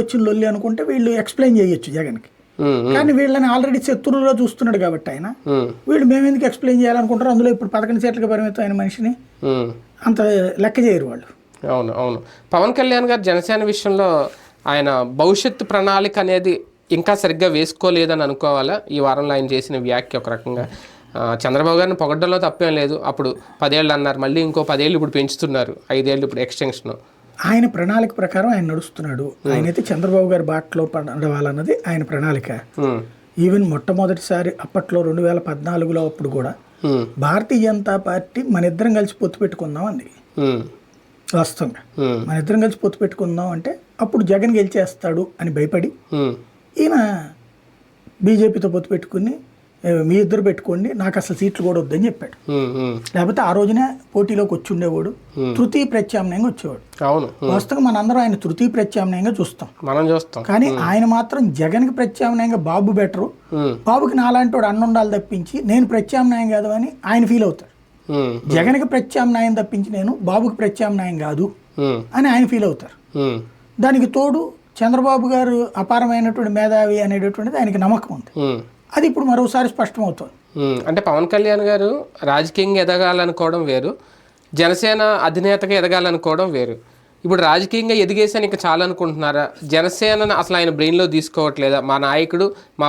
వచ్చిన లొల్లి అనుకుంటే వీళ్ళు ఎక్స్ప్లెయిన్ చేయొచ్చు జగన్కి. కానీ వీళ్ళని ఆల్రెడీ శత్రువులో చూస్తున్నాడు కాబట్టి ఆయన వీళ్ళు మేము ఎందుకు ఎక్స్ప్లెయిన్ చేయాలనుకుంటారు. అందులో ఇప్పుడు 11 సీట్లకు పరిమితం అయిన మనిషిని అంత లెక్క చేయరు వాళ్ళు. అవును అవును. పవన్ కళ్యాణ్ గారు జనసేన విషయంలో ఆయన భవిష్యత్తు ప్రణాళిక అనేది ఇంకా సరిగ్గా వేసుకోలేదని అనుకోవాలా? ఈ వారంలో ఆయన చేసిన వ్యాఖ్య ఒక రకంగా చంద్రబాబు గారిని పొగడ్డంలో తప్పేం లేదు. అప్పుడు 10 ఏళ్ళు అన్నారు, మళ్ళీ ఇంకో 10 ఏళ్ళు ఇప్పుడు పెంచుతున్నారు, 5 ఏళ్ళు ఇప్పుడు ఎక్స్టెన్షన్. ఆయన ప్రణాళిక ప్రకారం ఆయన నడుస్తున్నాడు. ఆయనైతే చంద్రబాబు గారి బాటలో నడవాలన్నది ఆయన ప్రణాళిక. ఈవెన్ మొట్టమొదటిసారి అప్పట్లో 2014లో అప్పుడు కూడా భారతీయ జనతా పార్టీ మన ఇద్దరం కలిసి పొత్తు పెట్టుకుందాం అంది. వాస్తవంగా మన ఇద్దరం కలిసి పొత్తు పెట్టుకుందాం అంటే అప్పుడు జగన్ గెలిచేస్తాడు అని భయపడి ఈయన బీజేపీతో పొత్తు పెట్టుకుని మీ ఇద్దరు పెట్టుకోండి, నాకు అసలు సీట్లు కూడా వద్దని చెప్పాడు. లేకపోతే ఆ రోజునే పోటీలోకి వచ్చి ఉండేవాడు, తృతీయ ప్రత్యామ్నాయంగా వచ్చేవాడు. వాస్తవంగా మనందరం ఆయన తృతీయ ప్రత్యామ్నాయంగా చూస్తాం. కానీ ఆయన మాత్రం జగన్కి ప్రత్యామ్నాయంగా బాబు బెటరు, బాబుకి నాలాంటి వాడు అన్న ఉండాలి తప్పించి నేను ప్రత్యామ్నాయం కాదు అని ఆయన ఫీల్ అవుతారు. జగన్కి ప్రత్యామ్నాయం తప్పించి నేను బాబుకి ప్రత్యామ్నాయం కాదు అని ఆయన ఫీల్ అవుతారు. దానికి తోడు చంద్రబాబు గారు అపారమైనటువంటి మేధావి అనేటటువంటిది ఆయనకి నమ్మకం ఉంది. అది ఇప్పుడు మరోసారి స్పష్టమవుతుంది. అంటే పవన్ కళ్యాణ్ గారు రాజకీయంగా ఎదగాలనుకోవడం వేరు, జనసేన అధినేతగా ఎదగాలనుకోవడం వేరు. ఇప్పుడు రాజకీయంగా ఎదిగేసాను ఇంకా చాలా అనుకుంటున్నారా? జనసేనను అసలు ఆయన బ్రెయిన్లో తీసుకోవట్లేదా? మా నాయకుడు మా